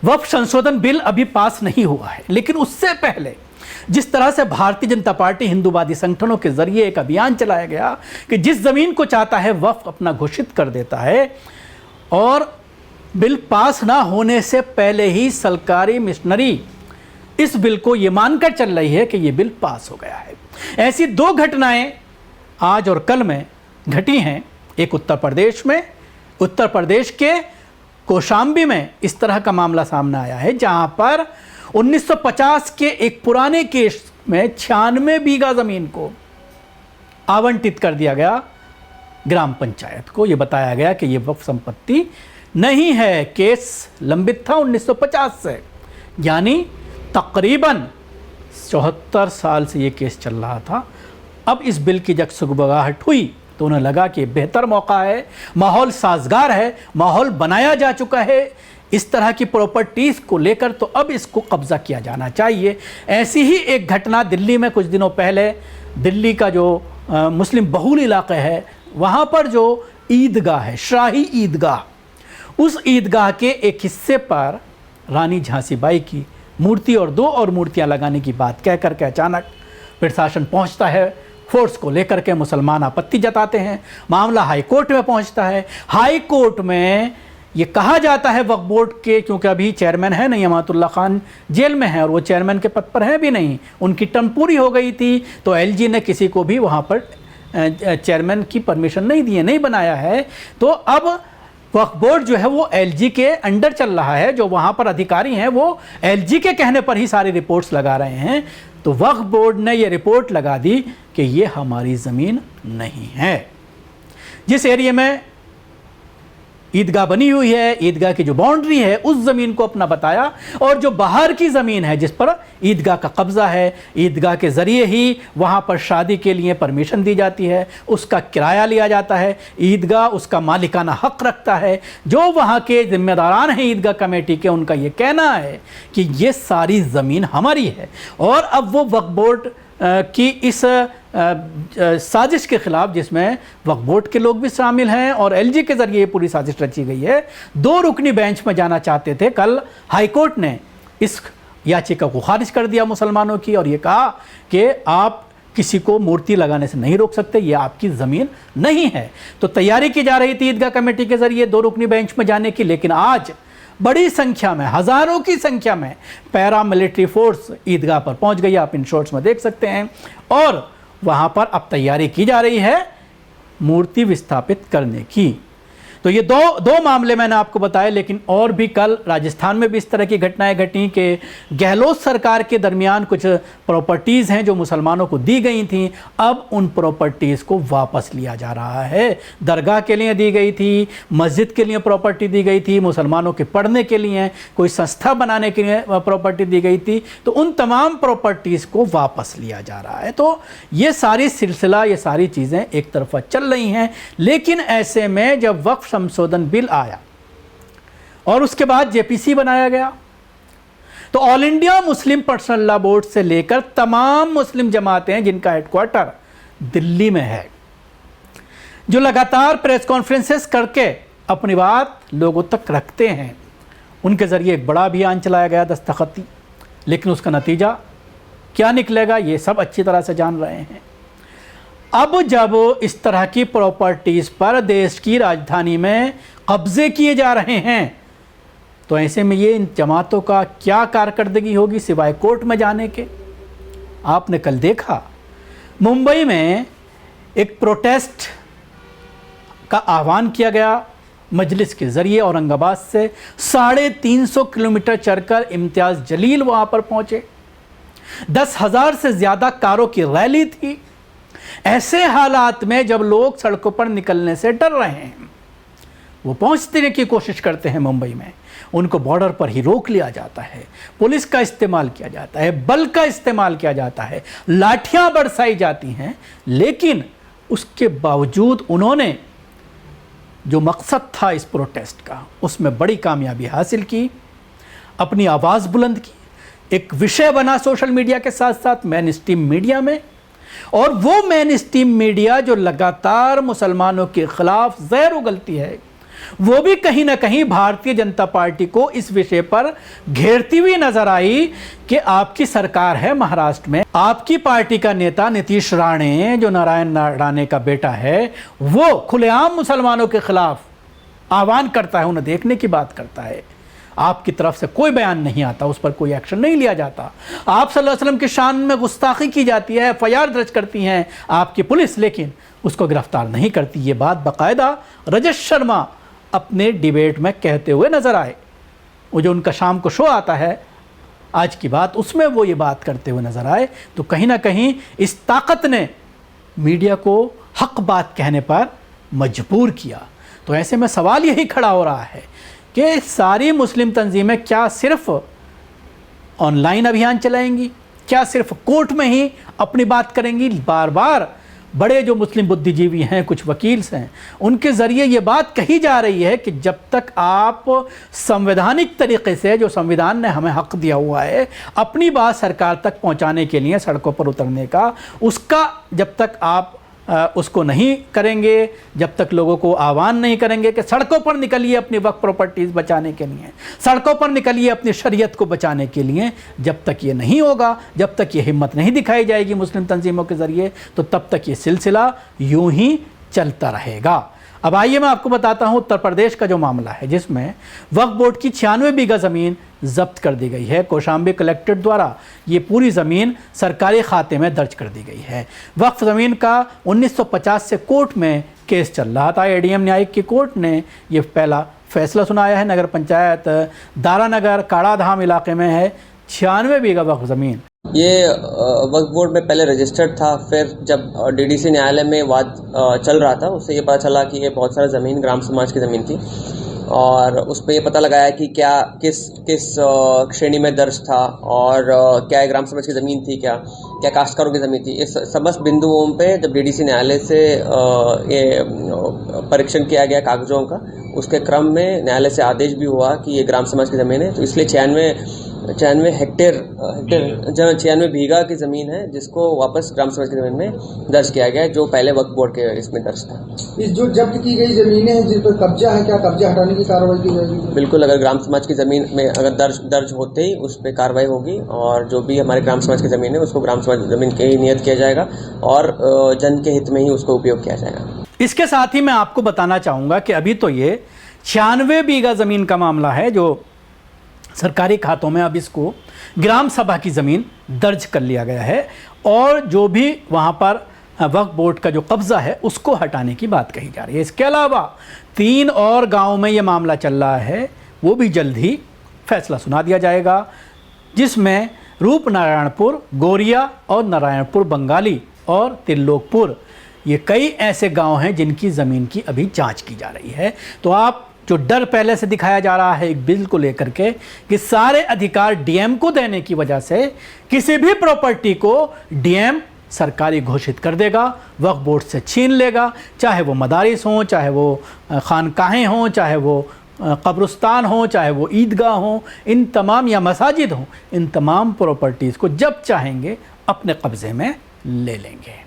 वक्फ संशोधन बिल अभी पास नहीं हुआ है, लेकिन उससे पहले जिस तरह से भारतीय जनता पार्टी हिंदूवादी संगठनों के जरिए एक अभियान चलाया गया कि जिस जमीन को चाहता है वक्फ अपना घोषित कर देता है, और बिल पास ना होने से पहले ही सरकारी मिशनरी इस बिल को ये मानकर चल रही है कि ये बिल पास हो गया है। ऐसी दो घटनाएं आज और कल में घटी हैं। एक उत्तर प्रदेश में, उत्तर प्रदेश के कौशाम्बी में इस तरह का मामला सामने आया है, जहां पर 1950 के एक पुराने केस में 96 बीघा जमीन को आवंटित कर दिया गया ग्राम पंचायत को। यह बताया गया कि यह वक्फ संपत्ति नहीं है। केस लंबित था 1950 से, यानी तकरीबन 74 साल से यह केस चल रहा था। अब इस बिल की जब सुगबगाहट हुई तो उन्हें लगा कि बेहतर मौका है, माहौल साजगार है, माहौल बनाया जा चुका है इस तरह की प्रॉपर्टीज़ को लेकर, तो अब इसको कब्जा किया जाना चाहिए। ऐसी ही एक घटना दिल्ली में कुछ दिनों पहले, दिल्ली का जो मुस्लिम बहुल इलाका है, वहाँ पर जो ईदगाह है, शाही ईदगाह, उस ईदगाह के एक हिस्से पर रानी झांसी बाई की मूर्ति और 2 और मूर्तियाँ लगाने की बात कह कर के अचानक प्रशासन पहुँचता है। फोर्स को लेकर के मुसलमान आपत्ति जताते हैं, मामला हाई कोर्ट में पहुँचता है। हाई कोर्ट में ये कहा जाता है वक्फ बोर्ड के, क्योंकि अभी चेयरमैन है नहीं, अमातुल्ला खान जेल में है और वो चेयरमैन के पद पर हैं भी नहीं, उनकी टर्म पूरी हो गई थी, तो एलजी ने किसी को भी वहाँ पर चेयरमैन की परमिशन नहीं दी है, नहीं बनाया है। तो अब वक्फ बोर्ड जो है वो एलजी के अंडर चल रहा है, जो वहाँ पर अधिकारी हैं वो एलजी के कहने पर ही सारी रिपोर्ट्स लगा रहे हैं। तो वक्फ बोर्ड ने ये रिपोर्ट लगा दी कि ये हमारी ज़मीन नहीं है। जिस एरिया में ईदगाह बनी हुई है, ईदगाह की जो बाउंड्री है, उस ज़मीन को अपना बताया, और जो बाहर की ज़मीन है जिस पर ईदगाह का कब्ज़ा है, ईदगाह के ज़रिए ही वहाँ पर शादी के लिए परमिशन दी जाती है, उसका किराया लिया जाता है, ईदगाह उसका मालिकाना हक़ रखता है। जो वहाँ के ज़िम्मेदारान हैं ईदगाह कमेटी के, उनका ये कहना है कि ये सारी ज़मीन हमारी है। और अब वो वक्फ बोर्ड की इस साजिश के ख़िलाफ़, जिसमें वक्फ बोर्ड के लोग भी शामिल हैं और एलजी के ज़रिए ये पूरी साजिश रची गई है, 2 रुकनी बेंच में जाना चाहते थे। कल हाई कोर्ट ने इस याचिका को खारिज कर दिया मुसलमानों की, और ये कहा कि आप किसी को मूर्ति लगाने से नहीं रोक सकते, ये आपकी ज़मीन नहीं है। तो तैयारी की जा रही थी ईदगाह कमेटी के ज़रिए 2 रुकनी बेंच में जाने की, लेकिन आज बड़ी संख्या में, हज़ारों की संख्या में पैरामिलिट्री फोर्स ईदगाह पर पहुंच गई, आप इन शॉट्स में देख सकते हैं। और वहां पर अब तैयारी की जा रही है मूर्ति विस्थापित करने की। तो ये दो मामले मैंने आपको बताए, लेकिन और भी कल राजस्थान में भी इस तरह की घटनाएं घटी कि गहलोत सरकार के दरमियान कुछ प्रॉपर्टीज़ हैं जो मुसलमानों को दी गई थी, अब उन प्रॉपर्टीज़ को वापस लिया जा रहा है। दरगाह के लिए दी गई थी, मस्जिद के लिए प्रॉपर्टी दी गई थी, मुसलमानों के पढ़ने के लिए, कोई संस्था बनाने के लिए प्रॉपर्टी दी गई थी, तो उन तमाम प्रॉपर्टीज़ को वापस लिया जा रहा है। तो ये सारी सिलसिला, ये सारी चीज़ें एक तरफा चल रही हैं। लेकिन ऐसे में जब वक्फ संशोधन बिल आया और उसके बाद जेपीसी बनाया गया, तो all India Muslim personal law board से लेकर तमाम मुस्लिम जमातें जिनका हेडक्वार्टर दिल्ली में है, जो लगातार प्रेस कॉन्फ्रेंसेस करके अपनी बात लोगों तक रखते हैं, उनके ज़रिए एक बड़ा अभियान चलाया गया दस्तखती। लेकिन उसका नतीजा क्या निकलेगा ये सब अच्छी तरह से जान रहे हैं। अब जब इस तरह की प्रॉपर्टीज़ पर देश की राजधानी में कब्ज़े किए जा रहे हैं, तो ऐसे में ये इन जमातों का क्या कारकर्दगी होगी सिवाय कोर्ट में जाने के। आपने कल देखा मुंबई में एक प्रोटेस्ट का आह्वान किया गया मजलिस के ज़रिए, औरंगाबाद से 350 किलोमीटर चलकर इम्तियाज़ जलील वहाँ पर पहुँचे। 10,000 से ज़्यादा कारों की रैली थी। ऐसे हालात में जब लोग सड़कों पर निकलने से डर रहे हैं, वो पहुंचने की कोशिश करते हैं मुंबई में, उनको बॉर्डर पर ही रोक लिया जाता है, पुलिस का इस्तेमाल किया जाता है, बल का इस्तेमाल किया जाता है, लाठियां बरसाई जाती हैं। लेकिन उसके बावजूद उन्होंने जो मकसद था इस प्रोटेस्ट का, उसमें बड़ी कामयाबी हासिल की, अपनी आवाज़ बुलंद की, एक विषय बना सोशल मीडिया के साथ साथ मेन स्ट्रीम मीडिया में। और वो मेन स्ट्रीम मीडिया जो लगातार मुसलमानों के ख़िलाफ़ ज़हर उगलती है, वो भी कहीं ना कहीं भारतीय जनता पार्टी को इस विषय पर घेरती हुई नजर आई कि आपकी सरकार है महाराष्ट्र में, आपकी पार्टी का नेता नीतीश राणे, जो नारायण राणे का बेटा है, वो खुलेआम मुसलमानों के खिलाफ आह्वान करता है, उन्हें देखने की बात करता है। आपकी तरफ से कोई बयान नहीं आता, उस पर कोई एक्शन नहीं लिया जाता। आप सल्लल्लाहु अलैहि वसल्लम की शान में गुस्ताखी की जाती है, एफआईआर दर्ज करती हैं आपकी पुलिस, लेकिन उसको गिरफ्तार नहीं करती। ये बात बाकायदा रजत शर्मा अपने डिबेट में कहते हुए नजर आए। वो जो उनका शाम को शो आता है आज की बात, उसमें वो ये बात करते हुए नजर आए। तो कहीं ना कहीं इस ताकत ने मीडिया को हक बात कहने पर मजबूर किया। तो ऐसे में सवाल यही खड़ा हो रहा है कि सारी मुस्लिम तंजीमें क्या सिर्फ ऑनलाइन अभियान चलाएंगी, क्या सिर्फ कोर्ट में ही अपनी बात करेंगी? बार बार बड़े जो मुस्लिम बुद्धिजीवी हैं, कुछ वकील हैं, उनके ज़रिए ये बात कही जा रही है कि जब तक आप संवैधानिक तरीके से, जो संविधान ने हमें हक दिया हुआ है अपनी बात सरकार तक पहुंचाने के लिए सड़कों पर उतरने का, उसका जब तक आप उसको नहीं करेंगे, जब तक लोगों को आह्वान नहीं करेंगे कि सड़कों पर निकलिए अपनी वक्फ प्रॉपर्टीज़ बचाने के लिए, सड़कों पर निकलिए अपनी शरीयत को बचाने के लिए, जब तक ये नहीं होगा, जब तक ये हिम्मत नहीं दिखाई जाएगी मुस्लिम तंजीमों के ज़रिए, तो तब तक ये सिलसिला यूं ही चलता रहेगा। अब आइए मैं आपको बताता हूँ उत्तर प्रदेश का जो मामला है, जिसमें वक्फ बोर्ड की 96 बीघा ज़मीन जब्त कर दी गई है। कौशाम्बी कलेक्ट्रेट द्वारा ये पूरी ज़मीन सरकारी खाते में दर्ज कर दी गई है। वक्फ ज़मीन का 1950 से कोर्ट में केस चल रहा था। एडीएम न्यायिक की कोर्ट ने ये पहला फैसला सुनाया है। नगर पंचायत दारानगर काड़ाधाम इलाके में है 96 बीघा वक्फ ज़मीन। ये वक्फ बोर्ड में पहले रजिस्टर्ड था, फिर जब डीडीसी न्यायालय में वाद चल रहा था, उससे ये पता चला कि ये बहुत सारा ज़मीन ग्राम समाज की ज़मीन थी, और उस पर ये पता लगाया कि क्या किस श्रेणी में दर्ज था, और क्या ग्राम समाज की ज़मीन थी, क्या काश्तकारों की ज़मीन थी। इस समस्त बिंदुओं पे जब डीडीसी न्यायालय से ये परीक्षण किया गया कागजों का, उसके क्रम में न्यायालय से आदेश भी हुआ कि ये ग्राम समाज की ज़मीन है। तो इसलिए 96 हेक्टेयर 96 बीघा की ज़मीन है, जिसको वापस ग्राम समाज की ज़मीन में दर्ज किया गया, जो पहले वक्फ बोर्ड के इसमें दर्ज था। इस जो जब्त की गई ज़मीनें हैं जिस पर कब्जा है, क्या कब्जा हटाने की कार्रवाई की जाएगी? बिल्कुल, अगर ग्राम समाज की ज़मीन में अगर दर्ज होते ही उस पर कार्रवाई होगी, और जो भी हमारे ग्राम समाज की ज़मीन है उसको ग्राम समाज ज़मीन के ही नियत किया जाएगा, और जन के हित में ही उसको उपयोग किया जाएगा। इसके साथ ही मैं आपको बताना चाहूँगा कि अभी तो ये 96 बीघा ज़मीन का मामला है जो सरकारी खातों में, अब इसको ग्राम सभा की ज़मीन दर्ज कर लिया गया है, और जो भी वहाँ पर वक्फ बोर्ड का जो कब्ज़ा है उसको हटाने की बात कही जा रही है। इसके अलावा 3 और गाँव में ये मामला चल रहा है, वो भी जल्द ही फैसला सुना दिया जाएगा, जिसमें रूपनारायणपुर, गोरिया और नारायणपुर बंगाली और त्रिलोकपुर, ये कई ऐसे गांव हैं जिनकी ज़मीन की अभी जांच की जा रही है। तो आप जो डर पहले से दिखाया जा रहा है एक बिल को लेकर के कि सारे अधिकार डीएम को देने की वजह से किसी भी प्रॉपर्टी को डीएम सरकारी घोषित कर देगा, वक्फ बोर्ड से छीन लेगा, चाहे वो मदारिस हों, चाहे वो खानकाहें हों, चाहे वो कब्रिस्तान हो, चाहे वो ईदगाह हो, इन तमाम या मसाजिद हों, इन तमाम प्रॉपर्टीज़ को जब चाहेंगे अपने कब्ज़े में ले लेंगे।